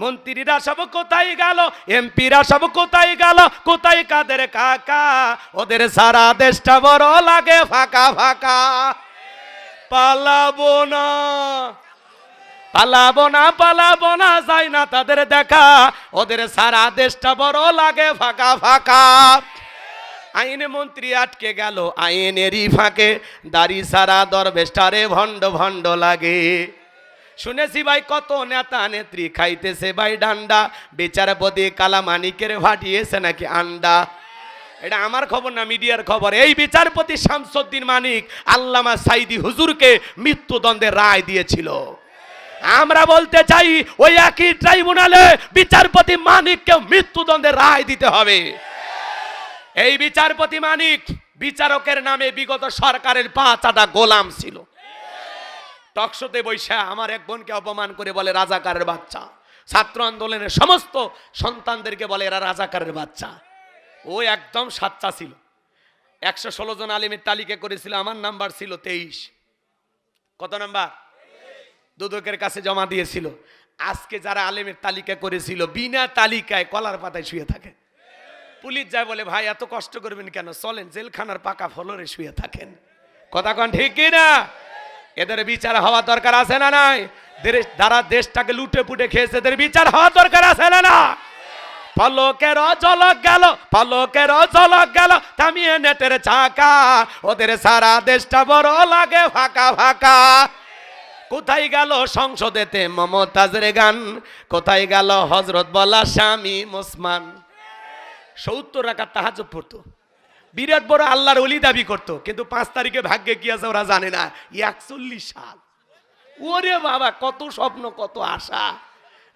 মন্ত্রীরা সব কোথায় গেল, এমপিরা সব কোথায় গেল, কোথায় কাদের কাকা, ওদের সারা দেশটা বড় লাগে ফাঁকা ফাঁকা। পালাবো না পালাবো না পালাবো না, যাই না তাদের দেখা, ওদের সারা দেশটা বড় লাগে ফাঁকা ফাঁকা। আইনে মন্ত্রী আটকে গেল আইনেরই ফাঁকে, দাড়ি সারা দরবেশটারে ভণ্ড ভণ্ড লাগে। শুনেছি ভাই কত নেতা নেত্রী খাইতেছে ভাই ডান্ডা, বিচারপতি কালামানিকের ফাটিয়েছে নাকি আন্ডা। এটা আমার খবর না, মিডিয়ার খবর। এই বিচারপতি শামসুদ্দিন মানিক আল্লামা সাইদি হুজুরকে মৃত্যুদণ্ডের রায় দিয়েছিল। আমরা বলতে চাই ওই একই ট্রাইব্যুনালে বিচারপতি মানিককে মৃত্যুদণ্ডের রায় দিতে হবে। এই বিচারপতি মানিক বিচারকের নামে বিগত সরকারের 5 গোলাম ছিল। টকশোতে বৈশা আমার এক বোনকে অপমান করে বলে রাজাকারের বাচ্চা, ছাত্র আন্দোলনের সমস্ত সন্তানদেরকে বলে এরা রাজাকারের বাচ্চা। ও একদম সাচ্চা ছিল। 116 জন আলিমের তালিকা করেছিল, আমার নাম্বার ছিল 23। কত নাম্বার? দুদকের কাছে জমা দিয়েছিল। আজকে যারা আলিমের তালিকা করেছিল বিনা তালিকায় কলার পাতায় শুয়ে থাকে। পুলিশ যায় বলে ভাই এত কষ্ট করবেন কেন, চলেন জেলখানার পাকা ফ্লোরে শুয়ে থাকেন। কথা কন ঠিক কি না? এদের বিচার হওয়া দরকার আছে না নাই? যারা দেশটাকে লুটে পুটে খেয়েছে এদের বিচার হওয়া দরকার আছে না না? পলকের ঝলক গেল, পলকের ঝলক গেল থামিয়ে নেটের চাকা, ওদের সারা দেশটা বড় লাগে ফাঁকা ফাঁকা। কোথায় গেল সংসদেতে মমতাজের গান, কোথায় গেল হজরত বলা স্বামী মুসমান। 70 রাকাত তাহাজ্জুদ পড়তো, বিরাট বড় আল্লাহর ওলি দাবি করতো, কিন্তু 5 তারিখে ভাগ্যে কি আছে ওরা জানে না। 41 সাল। ওরে বাবা, কত স্বপ্ন কত আশা।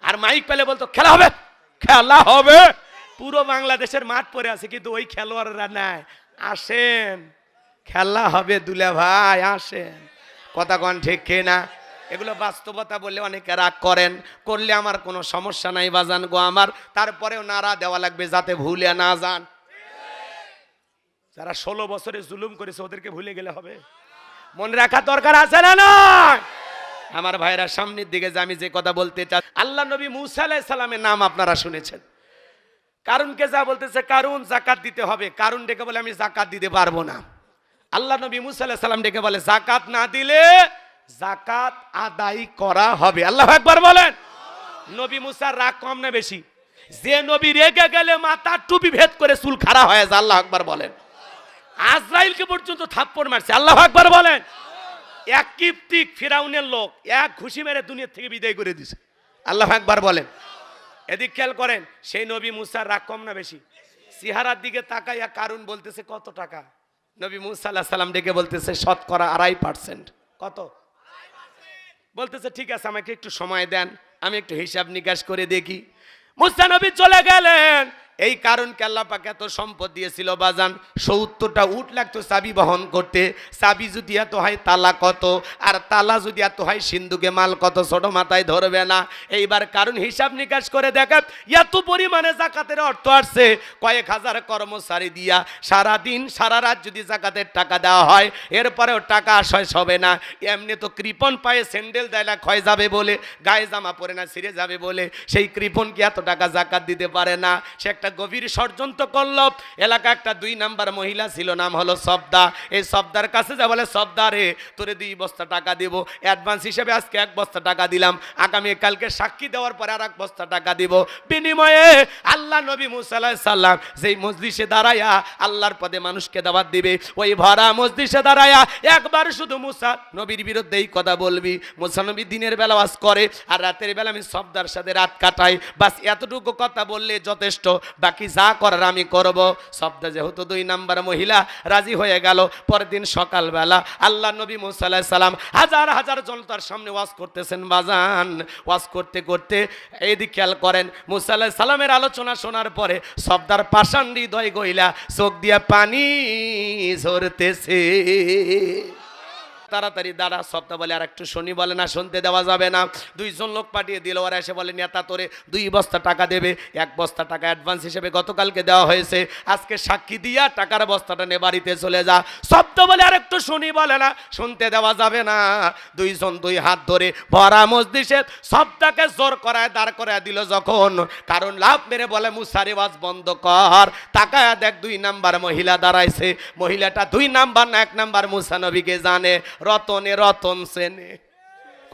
আর মাইক পেলে বলতো খেলা হবে খেলা হবে। পুরো বাংলাদেশের মাঠ পড়ে আছে, কিন্তু ওই খেলোয়াড়রা নাই। আসেন খেলা হবে দুলা ভাই, আসেন। কথা কন ঠিক না? এগুলো বাস্তবতা বললে অনেকে রাগ করেন, করলে আমার কোনো সমস্যা নাই বাজান গো আমার, তারপরেও নারা দেওয়া লাগবে যাতে ভুলে না যান। যারা 16 বছরে জুলুম করেছে ওদেরকে ভুলে গেলে হবে? মনে রাখা দরকার আছে না না? আমার ভাইরা সামনের দিকে যে আমি যে কথা বলতে চাই, আল্লাহ নবী মুসা আলাইহিস সালামের নাম আপনারা শুনেছেন। কারুনকে যা বলতেছে কারুন যাকাত দিতে হবে, কারুন ডেকে বলে আমি যাকাত দিতে পারবো না। আল্লাহ নবী মুসা আলাইহিস সালাম ডেকে বলে যাকাত না দিলে যাকাত আদায় করা হবে। আল্লাহু আকবার বলেন। নবী মুসার রাগ কম না বেশি? যে নবী রেগে গেলে মাথা টুপি ভেদ করে চুল খাড়া হয়ে যায়। আল্লাহু আকবার বলেন। আজরাইলকে পর্যন্ত থাপ্পড় মারছে। আল্লাহু আকবার বলেন। এক কিপ্তিক ফিরাউনের লোক এক ঘুষি মেরে দুনিয়া থেকে বিদায় করে দিয়েছে। আল্লাহু আকবার বলেন। এদিক খেয়াল করেন, সেই নবী মুসার রাগ কম না বেশি? চেহারার দিকে তাকাইয়া কারুন বলতেছে কত টাকা, নবী মুসা আলাইহিস সালাম ডেকে বলতেছে শতকরা 2.5%। কত? বলতেছে ঠিক আছে আমাকে একটু সময় দেন, আমি একটু হিসাব নিকাশ করে দেখি। মুসা নবী চলে গেলেন। এই কারণকে আল্লাহ পাক এত সম্পদ দিয়েছিল বাজান, 70টা উট লাগতো চাবি বহন করতে। চাবি যদি এত হয় তালা কত, আর তালা যদি এত হয় সিন্ধুকে মাল কত, ছোট মাথায় ধরবে না। এইবার কারণ হিসাব নিকাশ করে দেখেন এত পরিমাণে জাকাতের অর্থ আসছে, কয়েক হাজার কর্মচারী দিয়া সারা দিন সারা রাত যদি জাকাতের টাকা দেওয়া হয় এরপরেও টাকা শেষ হবে না। এমনি তো কৃপণ পায়ে স্যান্ডেল দেয় না ক্ষয় যাবে বলে, গায়ে জামা পরে না ছিঁড়ে যাবে বলে, সেই কৃপণ কি এত টাকা জাকাত দিতে পারে না? সে একটা গভীর ষড়যন্ত্র করলো। এলাকা একটা 2 নাম্বার মহিলা ছিল, নাম হলো সবদা। এই সবদার কাছে যা বলে সবদা রে তোরে 2 বস্তা টাকা দেব, অ্যাডভান্স হিসেবে আজকে 1 বস্তা টাকা দিলাম, আগামী কালকে সাক্ষী দেওয়ার পরে আর 1 বস্তা টাকা দিব। বিনিময়ে আল্লাহ নবী মুসা আলাইহিস সালাম যেই মজলিসে দাঁড়ায়া আল্লাহর পদে মানুষকে দাওয়াত দিবে, ওই ভরা মজলিসে দাঁড়ায়া একবার শুধু মুসা নবীর বিরুদ্ধে এই কথা বলবি। মুসা নবী দিনের বেলা ওয়াজ করে আর রাতের বেলা আমি সবদার সাথে রাত কাটাই, বাস এতটুকু কথা বললে যথেষ্ট, বাকি যা করার আমি করব। সবদা যেহেতু 2 নাম্বার মহিলা রাজি হয়ে গেল। পরের দিন সকালবেলা আল্লাহ নবী মুসা আলাইহিস সালাম হাজার হাজার জনতার সামনে ওয়াজ করতেছেন বাজান। ওয়াজ করতে করতে এইদিকে খেয়াল করেন, মুসা আলাইহিস সালামের আলোচনা শোনার পরে সবদার পাষাণ হৃদয় গইলা চোখ দিয়া পানি ঝরতেছে। তাড়াতাড়ি দাঁড়া। সপ্তাহ বলে আর একটু শুনি, বলে না শুনতে দেওয়া যাবে না। দুইজন লোক পাঠিয়ে দিল, ওরা এসে বলে নেতা তোরে 2 বস্তা টাকা দেবে, 1 বস্তা টাকা অ্যাডভান্স হিসেবে গতকালকে দেওয়া হয়েছে, আজকে সাক্ষী দিয়া টাকার বস্তাটা নিয়ে বাড়িতে চলে যা। সপ্তাহ বলে আর একটু শুনি, বলে না শুনতে দেওয়া যাবে না। দুইজন 2 হাত ধরে ভরা মজলিসে সবটাকে জোর করায় দাঁড় করায় দিল যখন, কারণ লাভ মেরে বলে মুসার আওয়াজ বন্ধ কর। তাকায় দেখ 2 নাম্বার মহিলা দাঁড়াইছে। মহিলাটা 2 নাম্বার না 1 নাম্বার মুসা নবীকে জানে, রতনে রতন সেনে।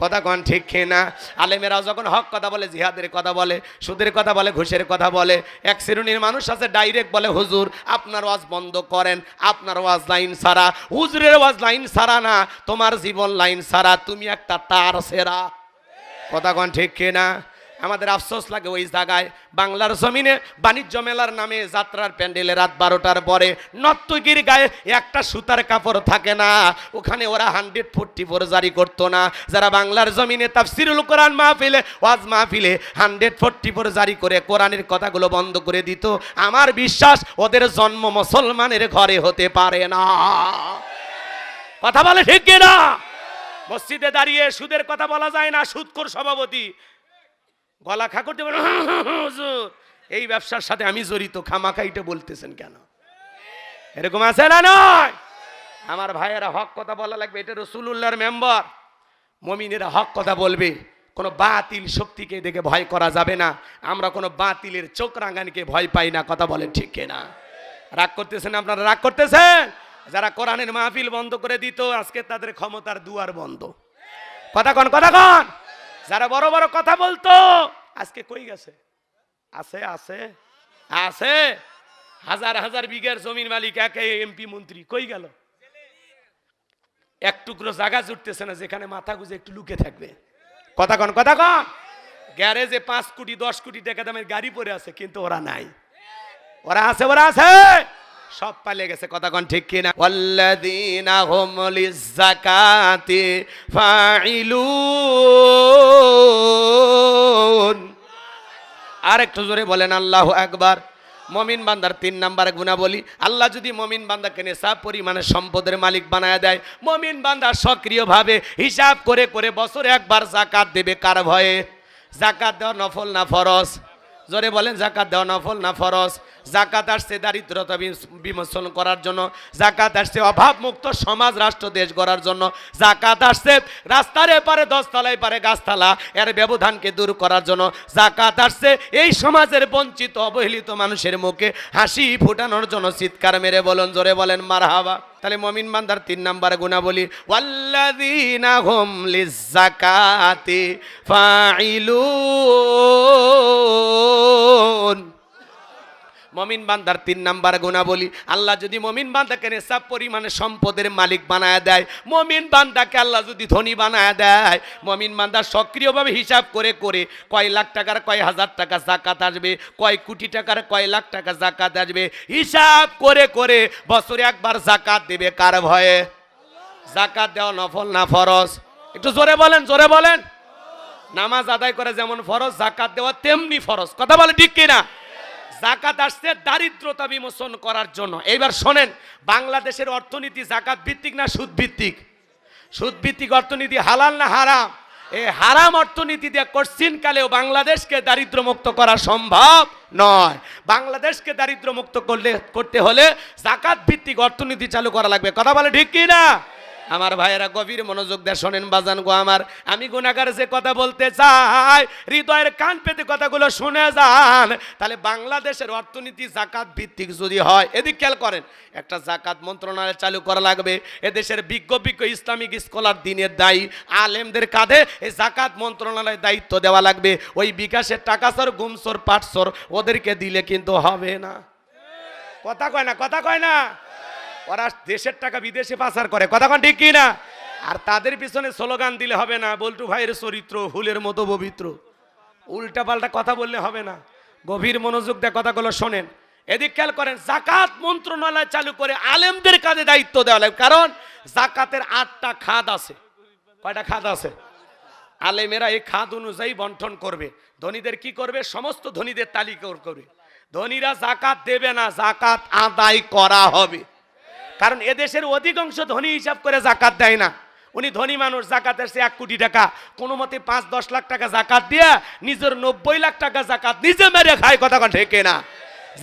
কথা কন ঠিক কিনা? আলেমেরাও যখন হক কথা বলে, জিহাদের কথা বলে, সুদের কথা বলে, ঘুষের কথা বলে, এক শ্রেণীর মানুষ আছে ডাইরেক্ট বলে হুজুর আপনার ওয়াজ বন্ধ করেন, আপনার ওয়াজ লাইন ছাড়া। হুজুরের ওয়াজ লাইন ছাড়া না, তোমার জীবন লাইন ছাড়া, তুমি একটা তার সেরা। কথা কন ঠিক কিনা? আমাদের আফসোস লাগে ওই জায়গায় বাংলার জমিনে বাণিজ্য মেলার নামে যাত্রার প্যান্ডেলে রাত 12টার পরে নর্তকীর গায়ে একটা সুতার কাপড় থাকে না, ওখানে ওরা 144 জারি করতো না। যারা বাংলার জমিনে তাফসিরুল কোরআন মাহফিলে ওয়াজ মাহফিলে 144 জারি করে কোরআনের কথাগুলো বন্ধ করে দিত, আমার বিশ্বাস ওদের জন্ম মুসলমানের ঘরে হতে পারে না। কথা বলে ঠিক কিনা? মসজিদে দাঁড়িয়ে সুদের কথা বলা যায় না, সুদখোর সভাপতি গলা খা করতে বলে হুজুর এই ব্যবসার সাথে আমি জড়িত, খামাখাইটা বলতেছেন কেন? এরকম আছে না নয়? আমার ভাইয়েরা হক কথা বলা লাগবে, এটা রাসূলুল্লাহর মেম্বার। মুমিনেরা হক কথা বলবে, কোনো বাতিল শক্তিকে দেখে ভয় করা যাবে না। আমরা কোনো বাতিলের চোখ রাঙানিকে ভয় পাই না। কথা বলেন ঠিক কিনা? রাগ করতেছেন আপনারা? রাগ করতেছেন? যারা কোরআনের মাহফিল বন্ধ করে দিত, আজকে তাদের ক্ষমতার দুয়ার বন্ধ। কথা কন, কথা কন। যারা বড় বড় কথা বলতো, আজকে কই গেছে? আছে আছে আছে, হাজার হাজার বিঘার জমির মালিক, একে এমপি মন্ত্রী, কই গেল? এক টুকরো জায়গা জুটতেছে না যেখানে মাথা গুজে একটু লুকে থাকবে। কথা কন, কথা কন। গ্যারেজে 5 কোটি 10 কোটি টাকা দামের গাড়ি পড়ে আছে, কিন্তু ওরা নাই। ওরা আছে, ওরা আছে, সব পালিয়ে গেছে। কথা কন ঠিক কিনা? ওয়াল্লাযীনা হুম লিয-যাকাতি ফাঈলুন। আর একটু জোরে বলেন আল্লাহু আকবার। মুমিন বান্দার 3 নাম্বার গুণাবলী, আল্লাহ যদি মুমিন বান্দাকে নেশা পরিমাণে সম্পদের মালিক বানায় দেয়, মুমিন বান্দা সক্রিয়ভাবে হিসাব করে করে বছরে একবার যাকাত দেবে। কার ভয়ে? যাকাত দেওয়া নফল না ফরজ? জোরে বলেন, যাকাত দেওয়া নফল না ফরজ? যাকাত আসছে দারিদ্রতা বিমোচন করার জন্য, যাকাত আসছে অভাব মুক্ত সমাজ রাষ্ট্র দেশ গড়ার জন্য, যাকাত আসছে রাস্তার এপারে 10 তলায় পারে গাছতলা এর ব্যবধানকে দূর করার জন্য, যাকাত আসছে এই সমাজের বঞ্চিত অবহেলিত মানুষের মুখে হাসি ফুটানোর জন্য। চিৎকার মেরে বলুন, জোরে বলেন মারহাবা। তাহলে মুমিন বান্দার 3 নাম্বার গুণাবলী, ওয়াল্লাযীনা হুম লিয-যাকাতি ফাঈলুন। মুমিন বান্দার 3 নাম্বার গুণাবলী, আল্লাহ যদি মুমিন বান্দাকে নেশাব পরিমাণে সম্পদের মালিক বানায় দেয়, মুমিন বান্দাকে আল্লাহ যদি ধনী বানায় দেয়, মুমিন বান্দা সক্রিয়ভাবে হিসাব করে করে কয় লাখ টাকার কয় হাজার টাকা যাকাত আসবে, কয় কোটি টাকার কয় লাখ টাকা যাকাত আসবে, হিসাব করে করে বছরে একবার যাকাত দেবে। কার ভয়ে? যাকাত দেওয়া নফল না ফরজ? একটু জোরে বলেন, জোরে বলেন। নামাজ আদায় করে যেমন ফরজ, যাকাত দেওয়া তেমনি ফরজ। কথা বলে ঠিক কিনা? যাকাত আসছে দারিদ্রতা বিমোচন করার জন্য। এইবার শোনেন, বাংলাদেশের অর্থনীতি যাকাত ভিত্তিক না সুদ ভিত্তিক? সুদ ভিত্তিক অর্থনীতি হালাল না হারাম? এই হারাম অর্থনীতি দিয়ে কোশ্চিন কালেও বাংলাদেশকে দারিদ্র মুক্ত করা সম্ভব নয়। বাংলাদেশকে দারিদ্র মুক্ত করতে হলে যাকাত ভিত্তিক অর্থনীতি চালু করা লাগবে। কথা বলে ঠিক কি না? আমার ভাইয়েরা গভীর মনোযোগ দিয়ে শোনেন বাজান গো আমার। আমি গুনাহগার যে কথা বলতে চাই, হৃদয়ের কান পেতে কথাগুলো শুনে যান। তাহলে বাংলাদেশের অর্থনীতি যাকাত ভিত্তিক যদি হয়, এদিক খেয়াল করেন, একটা যাকাত মন্ত্রণালয় চালু করা লাগবে। এদেশের বিজ্ঞ ইসলামিক স্কলার দিনের দায়ী আলেমদের কাঁধে এই যাকাত মন্ত্রণালয়ের দায়িত্ব দেওয়া লাগবে। ওই বিকাশের টাকা সর, গুমসর, পাটসর ওদেরকে দিলে কিন্তু হবে না। কথা কয় না, কথা কয় না। ওরা দেশের টাকা বিদেশে পাচার করে। কথা কন ঠিক কি না? আর তাদের পিছনে স্লোগান দিলে হবে না, বল্টু ভাইয়ের চরিত্র ফুলের মতো পবিত্র। উল্টা পাল্টা কথা বললে হবে না। গভীর মনোযোগ দিয়ে কথাগুলো শোনেন। এদিক খেয়াল করেন, যাকাত মন্ত্রণালয় চালু করে আলেমদের কাঁধে দায়িত্ব দেওয়া লাগে। কারণ যাকাতের 8টা খাত আছে। কয়টা খাত আছে? আলেমেরা এই খাত অনুযায়ী বন্টন করবে। ধনীদের কি করবে? সমস্ত ধনীদের তালিকা করবে। ধনীরা যাকাত দেবে না, যাকাত আদায় করা হবে। কারণ এদেশের অধিকাংশ ধনী হিসাব করে যাকাত দেয় না। উনি ধনী মানুষ, জাকাত আসছে 1 কোটি টাকা, কোনো মতে 5-10 লাখ টাকা জাকাত দিয়ে নিজের 90 লাখ টাকা জাকাত নিজে মেরে খায়, কথা কন ঠিক না?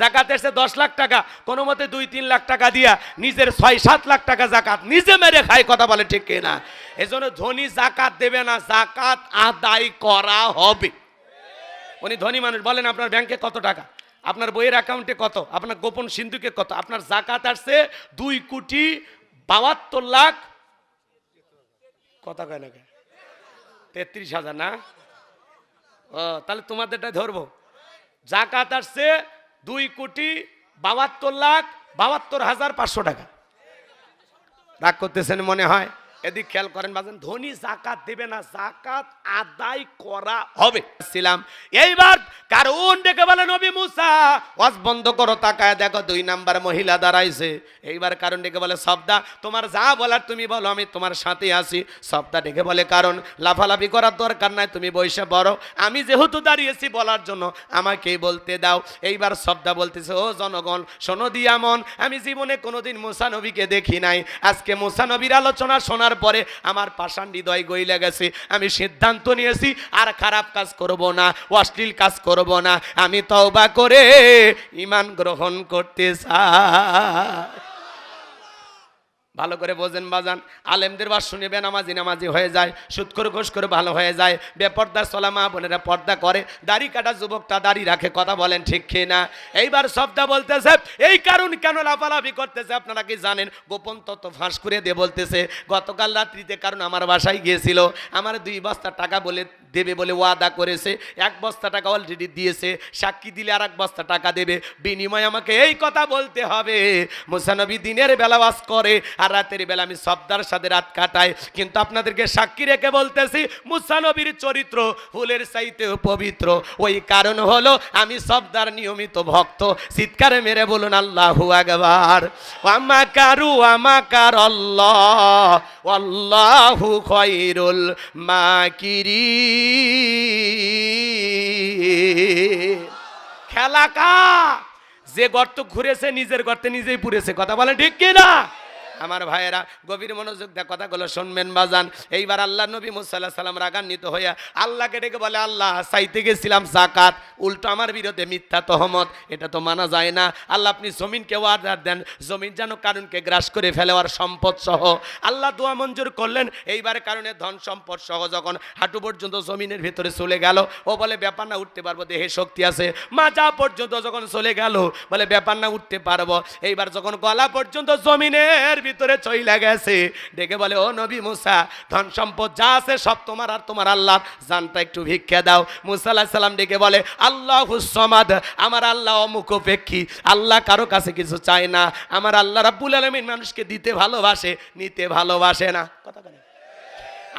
জাকাত এসে 10 লাখ টাকা, কোনো মতে 2-3 লাখ টাকা দিয়া নিজের 6-7 লাখ টাকা জাকাত নিজে মেরে খায়, কথা বলে ঠিক না? এজন্য ধনী জাকাত দেবে না, জাকাত আদায় করা হবে। উনি ধনী মানুষ, বলেন আপনার ব্যাংকে কত টাকা, আপনার বইয়ের অ্যাকাউন্টে কত, আপনার গোপন সিন্ধুকে কত, আপনার জাকাত আসছে 2,72 লাখ, কথা কয় না 33,000 না? ও তাহলে তোমাদেরটা ধরবো। জাকাত আসছে 2,72,72,500 টাকা। রাগ করতেছেন মনে হয়? এদিক খেয়াল করেন বাজান, ধনী জাকাত দেবে না, জাকাত আদায় করা হবে। এইবার কারণ ডেকে বলে নবী মুসা, ওয়াজ বন্ধ করো, তাকায় দেখো 2 নাম্বার মহিলা দাঁড়াইছে। এইবার কারণ ডেকে বলে সবদা তোমার যা বলার তুমি বলো, আমি তোমার সাথে আছি। সবদা ডেকে বলে কারণ লাফালাফি করার দরকার নাই, তুমি বসে বড়, আমি যেহেতু দাঁড়িয়েছি বলার জন্য আমাকেই বলতে দাও। এইবার সবদা বলতেছে, ও জনগণ শোনো দিয়া মন, আমি জীবনে কোনোদিন মুসা নবীকে দেখি নাই, আজকে মুসা নবীর আলোচনা শোনার পরে আমার পাষাণ হৃদয় গইলে গেছে। আমি সিদ্ধান্ত নিয়েছি আর খারাপ কাজ করব না, অশ্লীল কাজ করব না, আমি তওবা করে ঈমান গ্রহণ করতে চাই। ভালো করে বোঝেন বাজান, আলেমদের বাস শুনেবে নামাজি নামাজি হয়ে যায়, সুৎখোর ঘুষখোর ভালো হয়ে যায়, বেপর্দা চলা মা বোনেরা পর্দা করে, দাড়ি কাটা যুবকটা দাড়ি রাখে, কথা বলেন ঠিক না? এইবার সবটা বলতেছে এই কারণ কেন লাফালাফি করতেছে আপনারা কি জানেন? গোপন তত্ত্ব ফাঁস করে দিয়ে বলতেছে, গতকাল রাত্রিতে কারণ আমার বাসায় গিয়েছিল, আমার 2 বস্তা টাকা বলে দেবে বলে ওয়াদা করেছে, 1 বস্তা টাকা অলরেডি দিয়েছে, সাক্ষী দিলে আর 1 বস্তা টাকা দেবে, বিনিময়ে আমাকে এই কথা বলতে হবে। মুসা নবী দিনের বেলা বাস করে আর রাতের বেলা আমি সবদার সাথে রাত কাটাই, কিন্তু আপনাদেরকে সাক্ষী রেখে বলতেছি মুসা নবীর চরিত্র ফুলের চাইতেও পবিত্র। ওই কারণ হলো আমি সবদার নিয়মিত ভক্ত। চিৎকারে মেরে বলুন আল্লাহু আকবার। ওয়ামাকারু ওয়ামাকার আল্লাহ আল্লাহু খায়রুল মাকিরিন। খেলা কা যে গর্ত ঘুরেছে নিজের গর্তে নিজেই পুড়েছে, কথা বলে ঠিক কি না? আমার ভাইয়েরা গভীর মনোযোগ দিয়ে কথাগুলো শুনবেন বাজান। এইবার আল্লাহ নবী মুসা আলাইহিস সালাম রাগান্বিত হইয়া আল্লাহকে ডেকে বলে, আল্লাহ চাইতে গেছিলাম জাকাত, উল্টো আমার বিরুদ্ধে মিথ্যা তহমত, এটা তো মানা যায় না। আল্লাহ আপনি জমিনকে অর্ডার দেন, জমিন যেন কারণকে গ্রাস করে ফেলে, আর সম্পদ সহ। আল্লাহ দোয়া মঞ্জুর করলেন। এইবার কারণে ধন সম্পদ সহ যখন হাঁটু পর্যন্ত জমিনের ভিতরে চলে গেল, ও বলে ব্যাপার না, উঠতে পারবো, দেহে শক্তি আছে। মাজা পর্যন্ত যখন চলে গেল, বলে ব্যাপার না, উঠতে পারবো। এইবার যখন গলা পর্যন্ত জমিনের ভিতরে চইলা গেছে, ডেকে বলে, ও নবী মুসা, ধন সম্পদ যা আছে সব তোমার আর তোমার আল্লাহ, জানটা একটু ভিক্ষা দাও। মুসা আলাইহিস সালাম ডেকে বলে, আল্লাহুস সামাদ, আমার আল্লাহ অমুখাপেক্ষী, আল্লাহ কারো কাছে কিছু চায় না। আমার আল্লাহ রাব্বুল আলামিন মানুষকে দিতে ভালোবাসে, নিতে ভালোবাসে না, কথা বলে।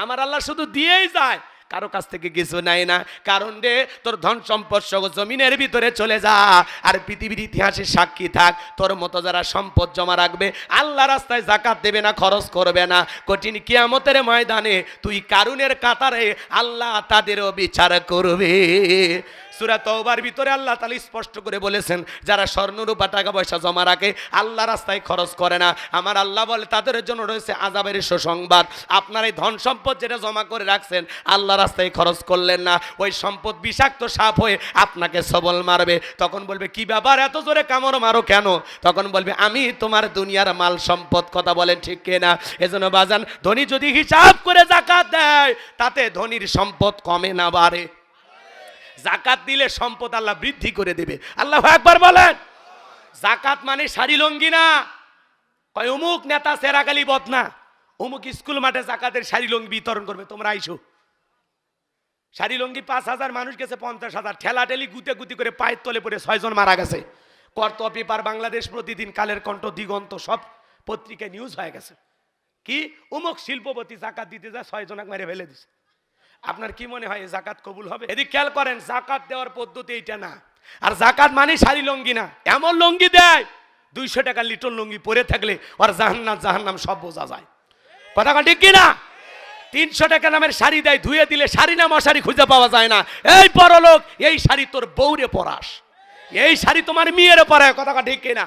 আমার আল্লাহ শুধু দিয়েই যায়, কারো কাছ থেকে কিছু নাই না। কারণ রে তোর ধন সম্পদ সহ জমিনের ভিতরে চলে যা, আর পৃথিবীর ইতিহাসে সাক্ষী থাক, তোর মতো যারা সম্পদ জমা রাখবে, আল্লাহ রাস্তায় যাকাত দেবে না, খরচ করবে না, কঠিন কিয়ামতের ময়দানে তুই কারুনের কাতারে আল্লাহ তাদেরও বিচার করবে। সূরা তওবার ভিতরে আল্লাহ তাআলা স্পষ্ট করে বলেছেন, যারা স্বর্ণরূপা টাকা পয়সা জমা রাখে, আল্লাহ রাস্তায় খরচ করে না, আমার আল্লাহ বলে তাদের জন্য রয়েছে আযাবের সুসংবাদ। আপনার এই ধন সম্পদ যেটা জমা করে রাখছেন, আল্লাহ রাস্তায় খরচ করলেন না, ওই সম্পদ বিষাক্ত সাপ হয়ে আপনাকে সবল মারবে। তখন বলবে, কি ব্যাপার, এত জোরে কামড় মারো কেন? তখন বলবে, আমি তোমার দুনিয়ার মাল সম্পদ, কথা বলেন ঠিক কিনা? এজন্য বাজান, ধনী যদি হিসাব করে যাকাত দেয়, তাতে ধনীর সম্পদ কমে না বাড়ে। জাকাত দিলে সম্পদ আল্লাহ বৃদ্ধি করে দেবে। আল্লাহু আকবার বলেন। জাকাত মানে শাড়ি লঙ্গি না, কয় অমুক নেতা সেরাগালি বদনা, অমুক স্কুল মাঠে জাকাতের শাড়ি লঙ্গি বিতরণ করবে, তোমরা আইসো। শাড়ি লঙ্গি 5,000 মানুষ গেছে, 50,000 ঠেলাঠেলি গুতে গুতি করে পায়ের তলে পড়ে 6 জন মারা গেছে। কর্ত পেপার, বাংলাদেশ প্রতিদিন, কালের কণ্ঠ, দিগন্ত, সব পত্রিকায় নিউজ হয়ে গেছে। কি অমুক শিল্পপতি জাকাত দিতে যায়, 6 জনকে মেরে ফেলে দিছে। আপনার কি মনে হয় জাকাত কবুল হবে? এদিকে খেয়াল করেন, জাকাত দেওয়ার পদ্ধতি এইটা না। আর জাকাত মানে শাড়ি লঙ্গি না, এমন লঙ্গি দেয় 200 টাকা লিটন লঙ্গি পরে থাকলে ওর জাহান্নাম সব বোঝা যায়, কথা ঠিক কিনা? 300 টাকা নামের শাড়ি দেয়, ধুয়ে দিলে শাড়ি না মশারি খুঁজে পাওয়া যায় না। এই পরলোক, এই শাড়ি তোর বউরে পরাস, এই শাড়ি তোমার মেয়েরে পরায়, কথা ঠিক কিনা?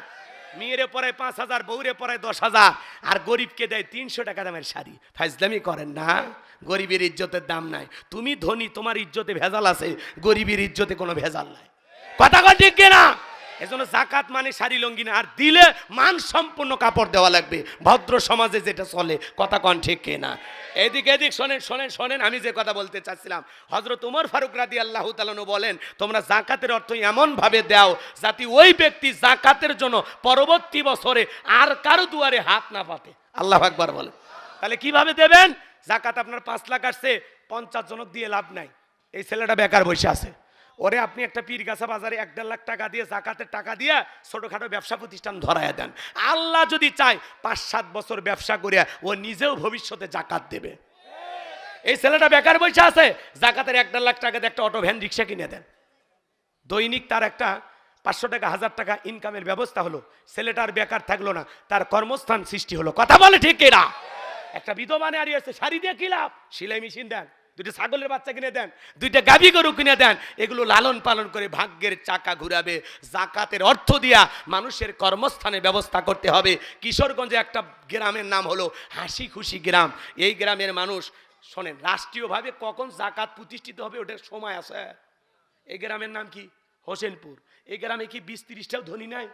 মেয়েরে পরে 5,000, বউরে পরে 10,000, আর গরিবকে দেয় 300 টাকা দামের শাড়ি। ফাজলামি করেন না, গরিবের ইজ্জতের দাম নাই। তুমি ধনী, তোমার ইজ্জতে ভেজাল আছে, গরিবের ইজ্জতে কোনো ভেজাল নাই। কথা কন ঠিক কিনা? এজন্য যাকাত মানে শাড়ি লঙ্গি না, আর দিলে মান সম্পূর্ণ কাপড় দেওয়া লাগবে, ভদ্র সমাজে যেটা চলে। কথা কন ঠিক কিনা? এদিক শোনেন শোনেন শোনেন, আমি যে কথা বলতে চাচ্ছিলাম, হযরত ওমর ফারুক রাদিয়াল্লাহু তাআলা আনহু বলেন, তোমরা যাকাতের অর্থ এমন ভাবে দাও যাতে ওই ব্যক্তি যাকাতের জন্য পরবর্তী বছরে আর কারো দুয়ারে হাত না পাতে। আল্লাহু আকবার বলেন। তাহলে কিভাবে দেবেন? যাকাত আপনার 5 লাখ আসছে, 50 জনক দিয়ে লাভ নাই। এই ছেলেটা বেকার বসে আছে, ওরে আপনি একটা পীরগাছা বাজারে 1.5 লাখ টাকা দিয়ে, যাকাতের টাকা দিয়ে ছোটখাটো ব্যবসা প্রতিষ্ঠান ধরায় দেন। আল্লাহ যদি চায় 5-7 বছর ব্যবসা করে ও নিজেও ভবিষ্যতে যাকাত দেবে। এই ছেলেটা বেকার বসে আছে, যাকাতের 1.5 লাখ টাকা দিয়ে একটা অটো ভ্যান রিক্সা কিনে দেন। দৈনিক তার একটা 500 টাকা 1000 টাকা ইনকামের ব্যবস্থা হলো, ছেলেটার বেকার থাকলো না, তার কর্মস্থান সৃষ্টি হলো। কথা বলে ঠিক কিনা? একটা বিধবা নারী আছে, শাড়ি দিয়ে কি লাভ? সেলাই মেশিন দেন, 2টা ছাগলের বাচ্চা কিনে দেন, 2টা গাভী গরু কিনে দেন, এগুলো লালন পালন করে ভাগ্যের চাকা ঘুরাবে। যাকাতের অর্থ দিয়া মানুষের কর্মস্থানের ব্যবস্থা করতে হবে। কিশোরগঞ্জে একটা গ্রামের নাম হলো হাসি খুশি গ্রাম। এই গ্রামের মানুষ, শোনেন, রাষ্ট্রীয়ভাবে কখন যাকাত প্রতিষ্ঠিত হবে ওটার সময় আছে। এই গ্রামের নাম কি? হোসেনপুর। এই গ্রামে কি 20-30টাও ধনী নাই?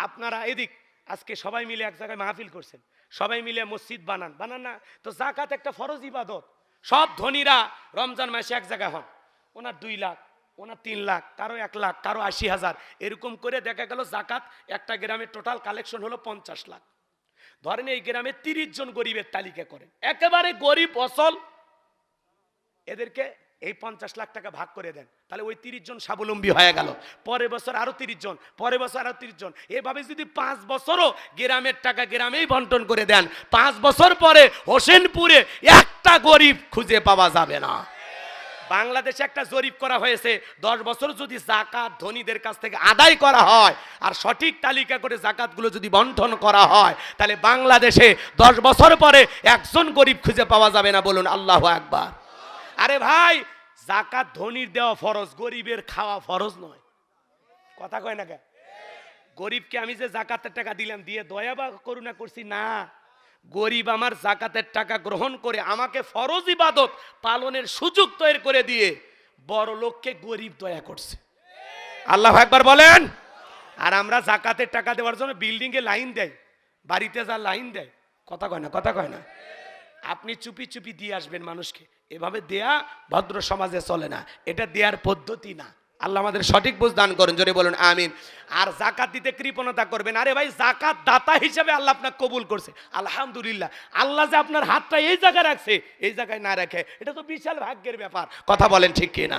আপনারা এদিক আজকে সবাই মিলে এক জায়গায় মাহফিল করছেন, সবাই মিলে মসজিদ বানান না? তো যাকাত একটা ফরজ ইবাদত। সব ধনীরা রমজান মাসে এক জায়গায় হন, ওনার 2 লাখ, ওনার 3 লাখ, কারো 1 লাখ, কারো 80,000, এরকম করে দেখা গেল যাকাত একটা গ্রামের টোটাল কালেকশন হলো 50 লাখ। ধরেন এই গ্রামে 30 জন গরিবের তালিকা করেন, একেবারে গরিব অসল, এদেরকে এই 50 লাখ টাকা ভাগ করে দেন, তাহলে ওই 30 জন স্বাবলম্বী হয়ে গেল। পরের বছর আরো 30 জন, পরের বছর আরো 30 জন, এভাবে যদি 5 বছরও গ্রামের টাকা গ্রামেই বন্টন করে দেন, 5 বছর পরে হোসেনপুরে একটা গরিব খুঁজে পাওয়া যাবে না। বাংলাদেশে একটা জরিপ করা হয়েছে, 10 বছর যদি যাকাত ধনীদের কাছ থেকে আদায় করা হয় আর সঠিক তালিকা করে যাকাতগুলো যদি বন্টন করা হয়, তাহলে বাংলাদেশে 10 বছর পরে একজন গরিব খুঁজে পাওয়া যাবে না। বলুন আল্লাহু আকবার। আরে ভাই, যাকাত ধনীর দেওয়া ফরজ, গরিবের খাওয়া ফরজ নয়। কথা কয় না কে? গরিবকে আমি যে যাকাতের টাকা দিলাম, দিয়ে দয়া বা করুণা করছি না। গরিব আমার যাকাতের টাকা গ্রহণ করে আমাকে ফরজ ইবাদত পালনের সুযোগ তৈরি করে দিয়ে বড় লোককে গরিব দয়া করছে। আল্লাহু আকবার বলেন। আর আমরা যাকাতের টাকা দেওয়ার জন্য বিল্ডিং এ লাইন দেয়, বাড়িতে যা লাইন দেয়। কথা কয় না? কথা কয় না? আপনি চুপি চুপি দিয়ে আসবেন মানুষকে, এভাবে দেয়া ভদ্র সমাজে চলে না, এটা দেওয়ার পদ্ধতি না। আল্লাহ আমাদের সঠিক বুঝ দান করেন, জোরে বলুন আমিন। আর যাকাত দিতে কৃপণতা করবেন। আরে ভাই, যাকাত দাতা হিসেবে আল্লাহ আপনাকে কবুল করছে, আলহামদুলিল্লাহ। আল্লাহ যে আপনার হাতটা এই জায়গায় রাখছে, এই জায়গায় না রাখে, এটা তো বিশাল ভাগ্যের ব্যাপার। কথা বলেন ঠিক কিনা?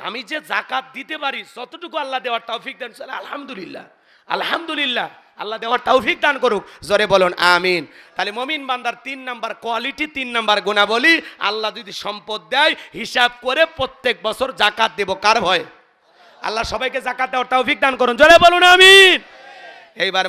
আমি যে যাকাত দিতে পারি, যতটুকু আল্লাহ দেওয়ার তৌফিক দেন, আলহামদুলিল্লাহ আলহামদুলিল্লাহ। আল্লাহ দেওয়ার তৌফিক দান করুক, জোরে বলুন আমিন। তাহলে মুমিন বান্দার 3 নাম্বার কোয়ালিটি, 3 নাম্বার গুণাবলী, আল্লাহ যদি সম্পদ দেয় হিসাব করে প্রত্যেক বছর যাকাত দেব। কার ভয়? আল্লাহ সবাইকে যাকাত দেওয়ার তৌফিক দান করুন, জোরে বলুন আমিন। এইবার